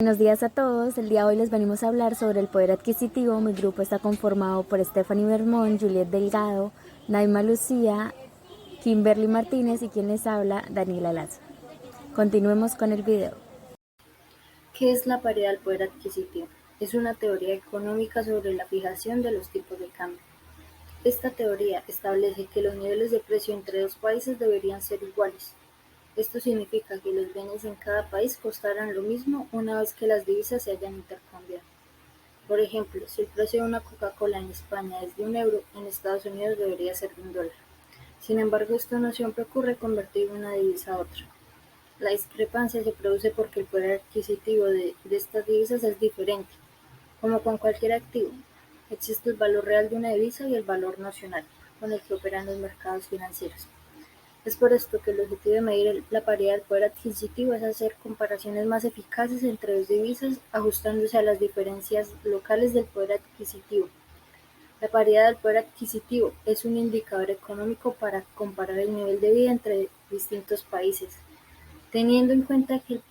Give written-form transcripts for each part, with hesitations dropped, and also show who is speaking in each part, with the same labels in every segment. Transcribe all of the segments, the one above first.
Speaker 1: Buenos días a todos, el día de hoy les venimos a hablar sobre el poder adquisitivo. Mi grupo está conformado por Stephanie Bermón, Juliet Delgado, Naima Lucía, Kimberly Martínez y quien les habla, Daniela Lazo. Continuemos con el video.
Speaker 2: ¿Qué es la paridad del poder adquisitivo? Es una teoría económica sobre la fijación de los tipos de cambio. Esta teoría establece que los niveles de precio entre dos países deberían ser iguales. Esto significa que los bienes en cada país costarán lo mismo una vez que las divisas se hayan intercambiado. Por ejemplo, si el precio de una Coca-Cola en España es de €1, en Estados Unidos debería ser de $1. Sin embargo, esto no siempre ocurre convertir una divisa a otra. La discrepancia se produce porque el poder adquisitivo de estas divisas es diferente. Como con cualquier activo, existe el valor real de una divisa y el valor nocional, con el que operan los mercados financieros. Es por esto que el objetivo de medir la paridad del poder adquisitivo es hacer comparaciones más eficaces entre dos divisas, ajustándose a las diferencias locales del poder adquisitivo. La paridad del poder adquisitivo es un indicador económico para comparar el nivel de vida entre distintos países, teniendo en cuenta que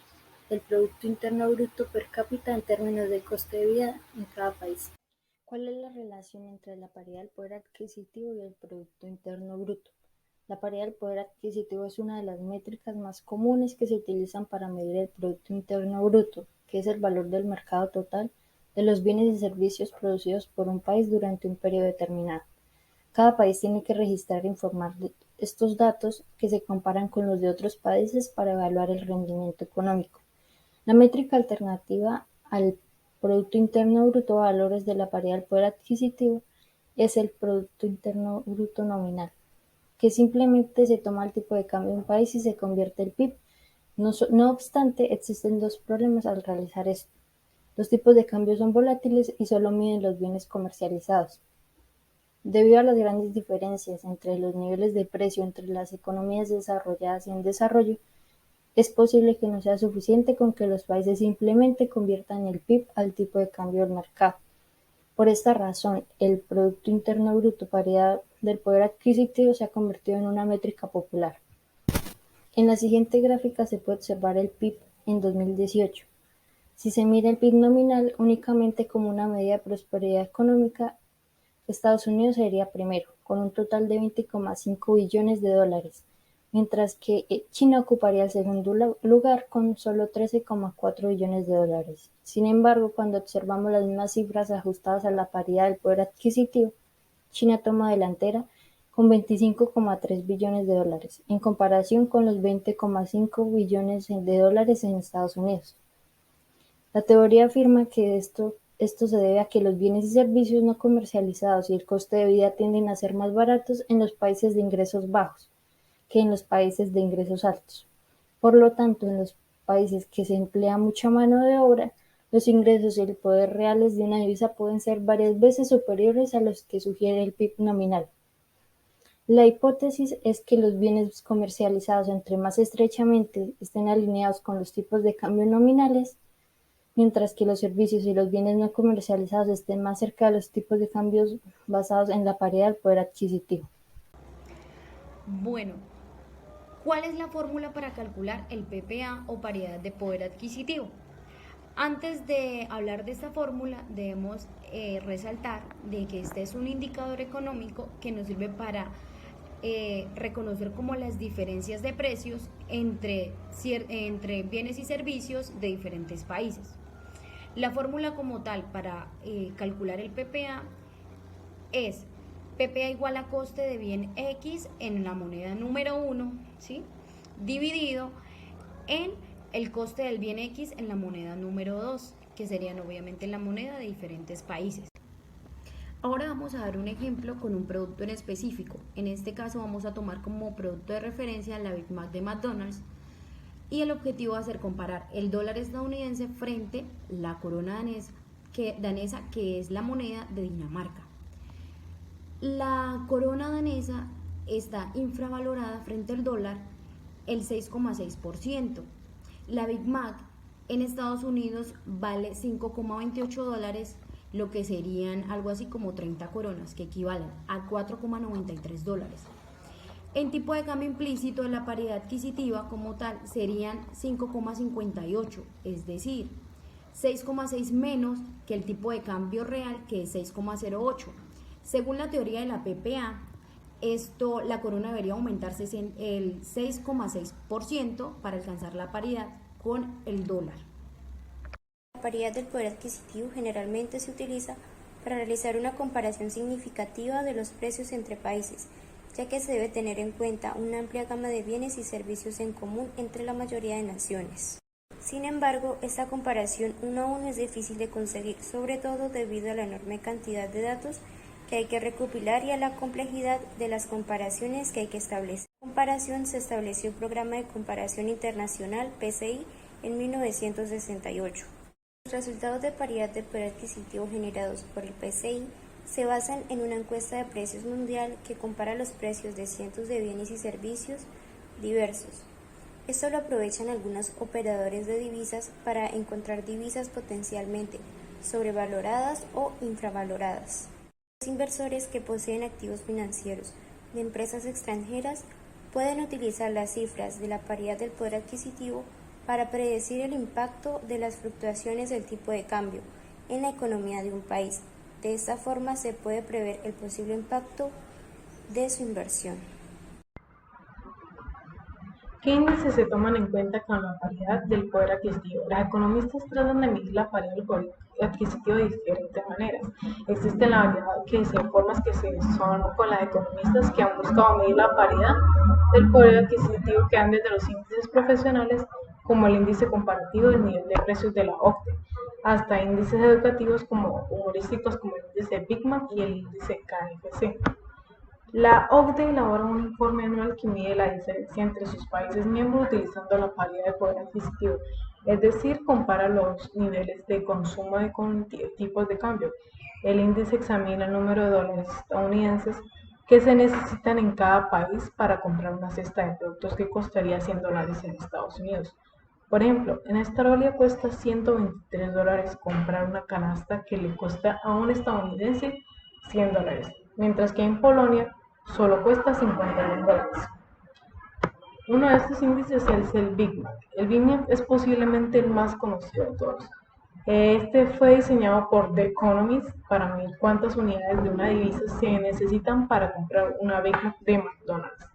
Speaker 2: el Producto Interno Bruto per cápita en términos de coste de vida en cada país. ¿Cuál es la relación entre la paridad del poder adquisitivo y el Producto Interno Bruto? La paridad del poder adquisitivo es una de las métricas más comunes que se utilizan para medir el Producto Interno Bruto, que es el valor del mercado total de los bienes y servicios producidos por un país durante un periodo determinado. Cada país tiene que registrar e informar de estos datos que se comparan con los de otros países para evaluar el rendimiento económico. La métrica alternativa al Producto Interno Bruto o valores de la paridad del poder adquisitivo es el Producto Interno Bruto nominal, que simplemente se toma el tipo de cambio de un país y se convierte el PIB. No obstante, existen dos problemas al realizar esto. Los tipos de cambio son volátiles y solo miden los bienes comercializados. Debido a las grandes diferencias entre los niveles de precio entre las economías desarrolladas y en desarrollo, es posible que no sea suficiente con que los países simplemente conviertan el PIB al tipo de cambio del mercado. Por esta razón, el Producto Interno Bruto paridad del poder adquisitivo se ha convertido en una métrica popular. En la siguiente gráfica se puede observar el PIB en 2018. Si se mira el PIB nominal únicamente como una medida de prosperidad económica, Estados Unidos sería primero, con un total de 20,5 billones de dólares, mientras que China ocuparía el segundo lugar con solo 13,4 billones de dólares. Sin embargo, cuando observamos las mismas cifras ajustadas a la paridad del poder adquisitivo, China toma delantera con 25,3 billones de dólares, en comparación con los 20,5 billones de dólares en Estados Unidos. La teoría afirma que esto se debe a que los bienes y servicios no comercializados y el coste de vida tienden a ser más baratos en los países de ingresos bajos que en los países de ingresos altos. Por lo tanto, en los países que se emplea mucha mano de obra, los ingresos y el poder reales de una divisa pueden ser varias veces superiores a los que sugiere el PIB nominal. La hipótesis es que los bienes comercializados entre más estrechamente estén alineados con los tipos de cambio nominales, mientras que los servicios y los bienes no comercializados estén más cerca de los tipos de cambios basados en la paridad del poder adquisitivo.
Speaker 3: Bueno, ¿cuál es la fórmula para calcular el PPA o paridad de poder adquisitivo? Antes de hablar de esta fórmula, debemos resaltar de que este es un indicador económico que nos sirve para reconocer como las diferencias de precios entre bienes y servicios de diferentes países. La fórmula como tal para calcular el PPA es PPA igual a coste de bien X en la moneda número 1, ¿sí? Dividido en el coste del bien X en la moneda número 2, que serían obviamente la moneda de diferentes países. Ahora vamos a dar un ejemplo con un producto en específico. En este caso vamos a tomar como producto de referencia la Big Mac de McDonald's y el objetivo va a ser comparar el dólar estadounidense frente a la corona danesa, que es la moneda de Dinamarca. La corona danesa está infravalorada frente al dólar el 6,6%. La Big Mac en Estados Unidos vale $5,28, lo que serían algo así como 30 coronas, que equivalen a $4,93. En tipo de cambio implícito de la paridad adquisitiva como tal serían 5,58, es decir, 6,6 menos que el tipo de cambio real, que es 6,08. Según la teoría de la PPA, la corona debería aumentarse el 6,6% para alcanzar la paridad con el dólar.
Speaker 4: La paridad del poder adquisitivo generalmente se utiliza para realizar una comparación significativa de los precios entre países, ya que se debe tener en cuenta una amplia gama de bienes y servicios en común entre la mayoría de naciones. Sin embargo, esta comparación uno a uno es difícil de conseguir, sobre todo debido a la enorme cantidad de datos que hay que recopilar y a la complejidad de las comparaciones que hay que establecer. En comparación se estableció el Programa de Comparación Internacional, PCI, en 1968. Los resultados de paridad de poder adquisitivo generados por el PCI se basan en una encuesta de precios mundial que compara los precios de cientos de bienes y servicios diversos. Esto lo aprovechan algunos operadores de divisas para encontrar divisas potencialmente sobrevaloradas o infravaloradas. Los inversores que poseen activos financieros de empresas extranjeras pueden utilizar las cifras de la paridad del poder adquisitivo para predecir el impacto de las fluctuaciones del tipo de cambio en la economía de un país. De esta forma se puede prever el posible impacto de su inversión.
Speaker 5: ¿Qué índices se toman en cuenta con la paridad del poder adquisitivo? Los economistas tratan de medir la paridad del poder adquisitivo de diferentes maneras. Existen la variedad de formas que se son con las economistas que han buscado medir la paridad del poder adquisitivo, que van desde los índices profesionales como el índice comparativo del nivel de precios de la OCDE, hasta índices educativos como humorísticos como el índice Big Mac y el índice KFC. La OCDE elabora un informe anual que mide la diferencia entre sus países miembros utilizando la paridad de poder adquisitivo, es decir, compara los niveles de consumo con tipos de cambio. El índice examina el número de dólares estadounidenses que se necesitan en cada país para comprar una cesta de productos que costaría $100 en Estados Unidos. Por ejemplo, en Australia cuesta $123 comprar una canasta que le cuesta a un estadounidense $100, mientras que en Polonia solo cuesta $51. Uno de estos índices es el Big Mac. El Big Mac es posiblemente el más conocido de todos. Este fue diseñado por The Economist para medir cuántas unidades de una divisa se necesitan para comprar una Big Mac de McDonald's.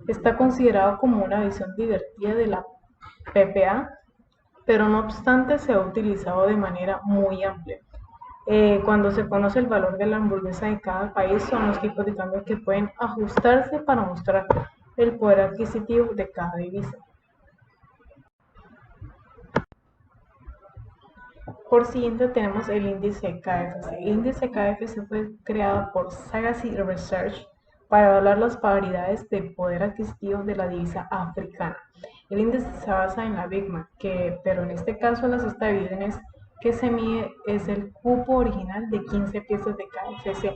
Speaker 5: Está considerado como una visión divertida de la PPA, pero no obstante se ha utilizado de manera muy amplia. Cuando se conoce el valor de la hamburguesa de cada país, son los tipos de cambio que pueden ajustarse para mostrar el poder adquisitivo de cada divisa. Por siguiente tenemos el índice KFC. El índice KFC fue creado por Sagacity Research para evaluar las paridades de poder adquisitivo de la divisa africana. El índice se basa en la Big Mac, pero en este caso la cesta de bienes que se mide es el cupo original de 15 piezas de KFC.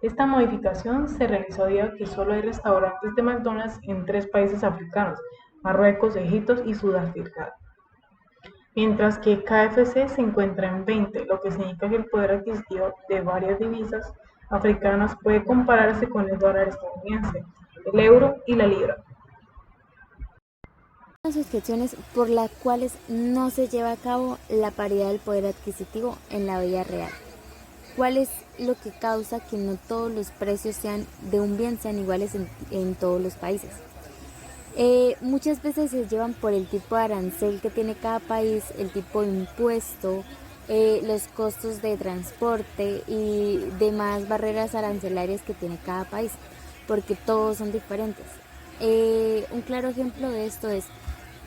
Speaker 5: Esta modificación se realizó debido a que solo hay restaurantes de McDonald's en 3 países africanos: Marruecos, Egipto y Sudáfrica, mientras que KFC se encuentra en 20, lo que significa que el poder adquisitivo de varias divisas africanas puede compararse con el dólar estadounidense, el euro y la libra.
Speaker 1: Las suscripciones por las cuales no se lleva a cabo la paridad del poder adquisitivo en la vida real. ¿Cuál es lo que causa que no todos los precios de un bien sean iguales en todos los países? Muchas veces se llevan por el tipo de arancel que tiene cada país, el tipo de impuesto, los costos de transporte y demás barreras arancelarias que tiene cada país, porque todos son diferentes. Un claro ejemplo de esto es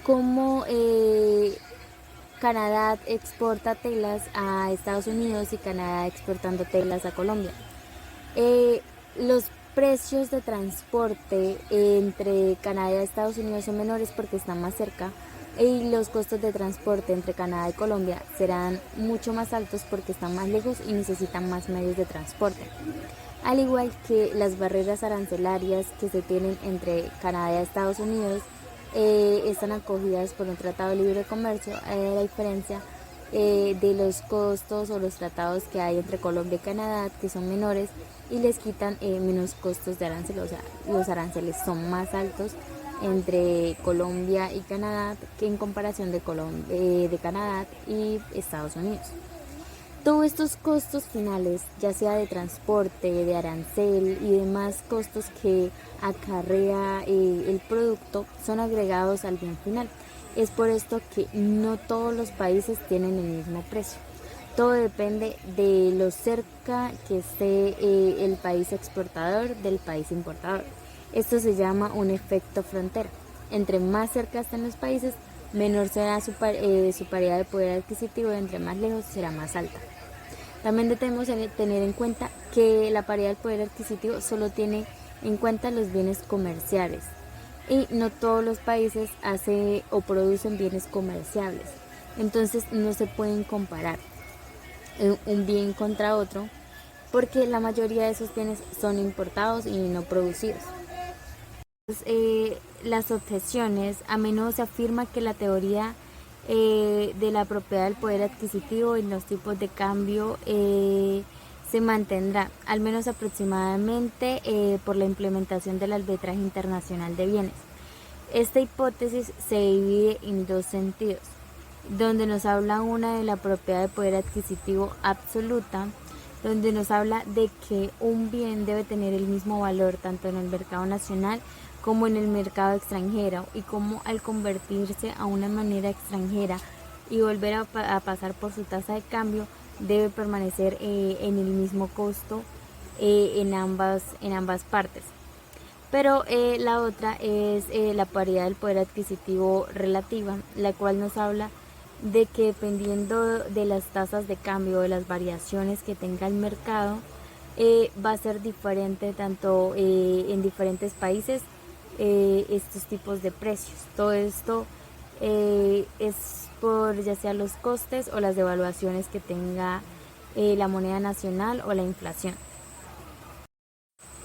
Speaker 1: cómo Canadá exporta telas a Estados Unidos y Canadá exportando telas a Colombia. Los precios de transporte entre Canadá y Estados Unidos son menores porque están más cerca, y los costos de transporte entre Canadá y Colombia serán mucho más altos porque están más lejos y necesitan más medios de transporte. Al igual que las barreras arancelarias que se tienen entre Canadá y Estados Unidos están acogidas por un tratado de libre comercio, la diferencia de los costos o los tratados que hay entre Colombia y Canadá, que son menores y les quitan menos costos de arancel, o sea, los aranceles son más altos entre Colombia y Canadá que en comparación de Canadá y Estados Unidos. Todos estos costos finales, ya sea de transporte, de arancel y demás costos que acarrea el producto, son agregados al bien final. Es por esto que no todos los países tienen el mismo precio. Todo depende de lo cerca que esté el país exportador del país importador. Esto se llama un efecto frontera. Entre más cerca estén los países, menor será su paridad de poder adquisitivo y entre más lejos será más alta. También debemos tener en cuenta que la paridad del poder adquisitivo solo tiene en cuenta los bienes comerciales y no todos los países hacen o producen bienes comerciables. Entonces no se pueden comparar un bien contra otro porque la mayoría de esos bienes son importados y no producidos. Las objeciones: a menudo se afirma que la teoría de la propiedad del poder adquisitivo en los tipos de cambio se mantendrá, al menos aproximadamente, por la implementación del arbitraje internacional de bienes. Esta hipótesis se divide en dos sentidos, donde nos habla una de la propiedad de poder adquisitivo absoluta, donde nos habla de que un bien debe tener el mismo valor tanto en el mercado nacional como en el mercado extranjero, y como al convertirse a una moneda extranjera y volver a pasar por su tasa de cambio, debe permanecer en el mismo costo en ambas partes. Pero la otra es la paridad del poder adquisitivo relativa, la cual nos habla de que dependiendo de las tasas de cambio, de las variaciones que tenga el mercado, va a ser diferente tanto en diferentes países estos tipos de precios. Todo esto es por ya sea los costes o las devaluaciones que tenga la moneda nacional o la inflación.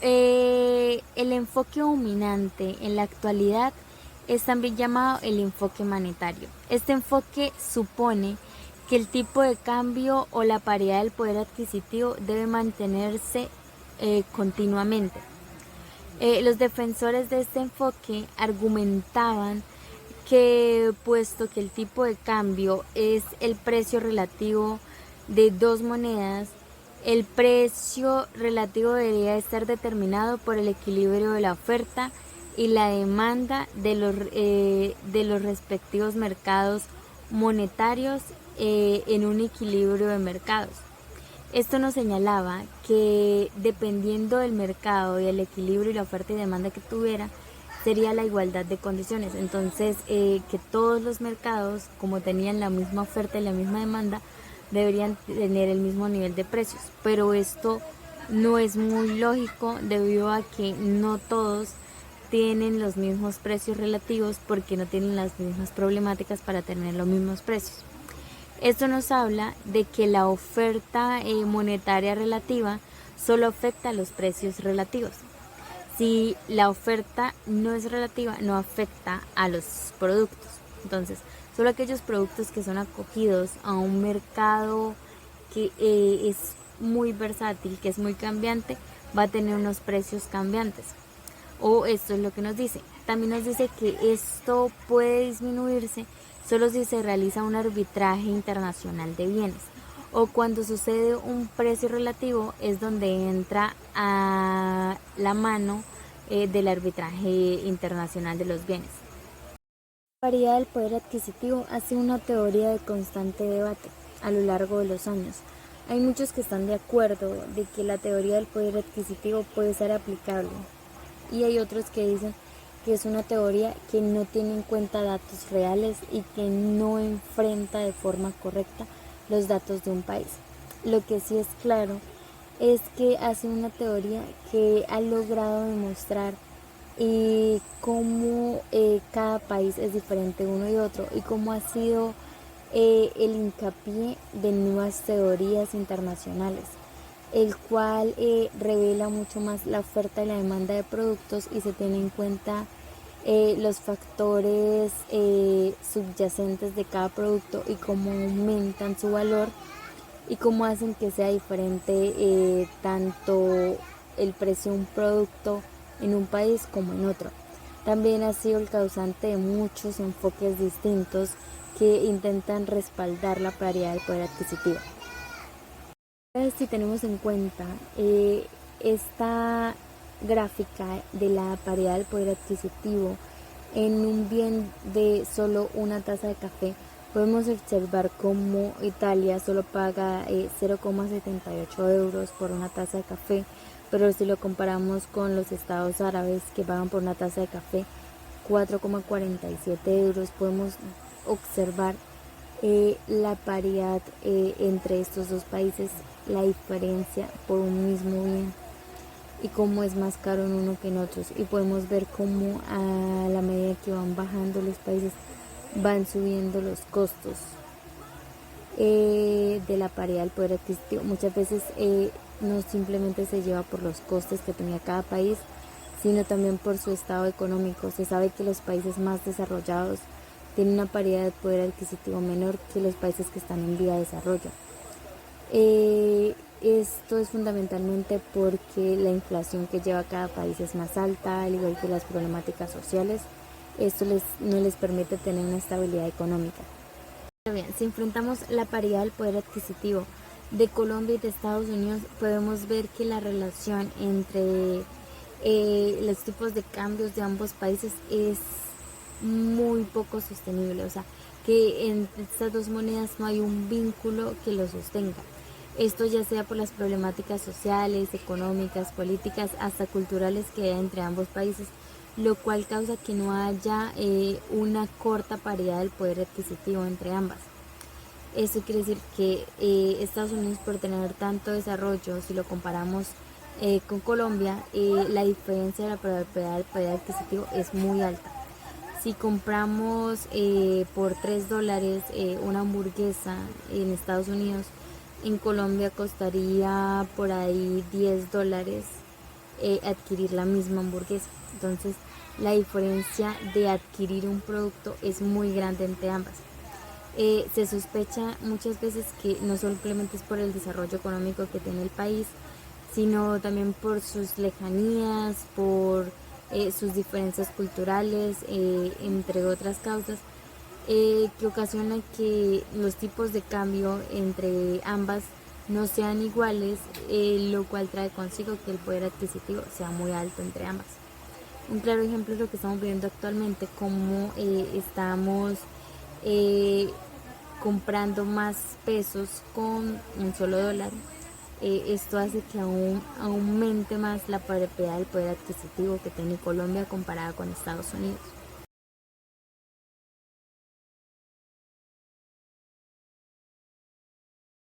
Speaker 1: El enfoque dominante en la actualidad es también llamado el enfoque monetario. Este enfoque supone que el tipo de cambio o la paridad del poder adquisitivo debe mantenerse continuamente. Los defensores de este enfoque argumentaban que, puesto que el tipo de cambio es el precio relativo de dos monedas, el precio relativo debería estar determinado por el equilibrio de la oferta y la demanda de los respectivos mercados monetarios en un equilibrio de mercados. Esto nos señalaba que dependiendo del mercado y el equilibrio y la oferta y demanda que tuviera, sería la igualdad de condiciones. Entonces, que todos los mercados, como tenían la misma oferta y la misma demanda, deberían tener el mismo nivel de precios. Pero esto no es muy lógico debido a que no todos tienen los mismos precios relativos, porque no tienen las mismas problemáticas para tener los mismos precios. Esto nos habla de que la oferta monetaria relativa solo afecta a los precios relativos. Si la oferta no es relativa, no afecta a los productos. Entonces, solo aquellos productos que son acogidos a un mercado que es muy versátil, que es muy cambiante, va a tener unos precios cambiantes. O esto es lo que nos dice. También nos dice que esto puede disminuirse solo si se realiza un arbitraje internacional de bienes, o cuando sucede un precio relativo es donde entra a la mano del arbitraje internacional de los bienes. La paridad del poder adquisitivo ha sido una teoría de constante debate a lo largo de los años. Hay muchos que están de acuerdo de que la teoría del poder adquisitivo puede ser aplicable, y hay otros que dicen que es una teoría que no tiene en cuenta datos reales y que no enfrenta de forma correcta los datos de un país. Lo que sí es claro es que hace una teoría que ha logrado demostrar cómo cada país es diferente uno y otro, y cómo ha sido el hincapié de nuevas teorías internacionales, el cual revela mucho más la oferta y la demanda de productos, y se tiene en cuenta los factores subyacentes de cada producto y cómo aumentan su valor y cómo hacen que sea diferente tanto el precio de un producto en un país como en otro. También ha sido el causante de muchos enfoques distintos que intentan respaldar la paridad del poder adquisitivo. Si tenemos en cuenta esta gráfica de la paridad del poder adquisitivo en un bien de solo una taza de café, podemos observar cómo Italia solo paga 0,78 euros por una taza de café, pero si lo comparamos con los estados árabes que pagan por una taza de café 4,47 euros, podemos observar la paridad entre estos dos países, la diferencia por un mismo bien y cómo es más caro en uno que en otros, y podemos ver cómo a la medida que van bajando los países van subiendo los costos de la paridad del poder adquisitivo. Muchas veces no simplemente se lleva por los costes que tenía cada país, sino también por su estado económico. Se sabe que los países más desarrollados tienen una paridad de poder adquisitivo menor que los países que están en vía de desarrollo. Esto es fundamentalmente porque la inflación que lleva cada país es más alta, al igual que las problemáticas sociales. Esto no les permite tener una estabilidad económica. Bien, si enfrentamos la paridad del poder adquisitivo de Colombia y de Estados Unidos, podemos ver que la relación entre los tipos de cambios de ambos países es muy poco sostenible, o sea, que en estas dos monedas no hay un vínculo que lo sostenga. Esto ya sea por las problemáticas sociales, económicas, políticas, hasta culturales que hay entre ambos países, lo cual causa que no haya una corta paridad del poder adquisitivo entre ambas. Eso quiere decir que Estados Unidos, por tener tanto desarrollo, si lo comparamos con Colombia, la diferencia de la paridad del poder adquisitivo es muy alta. Si compramos por $3 una hamburguesa en Estados Unidos, en Colombia costaría por ahí $10 adquirir la misma hamburguesa. Entonces la diferencia de adquirir un producto es muy grande entre ambas. Se sospecha muchas veces que no simplemente es por el desarrollo económico que tiene el país, sino también por sus lejanías, por sus diferencias culturales, entre otras causas, que ocasiona que los tipos de cambio entre ambas no sean iguales, lo cual trae consigo que el poder adquisitivo sea muy alto entre ambas. Un claro ejemplo es lo que estamos viendo actualmente, como estamos comprando más pesos con un solo dólar. Esto hace que aún aumente más la paridad del poder adquisitivo que tiene Colombia comparada con Estados Unidos.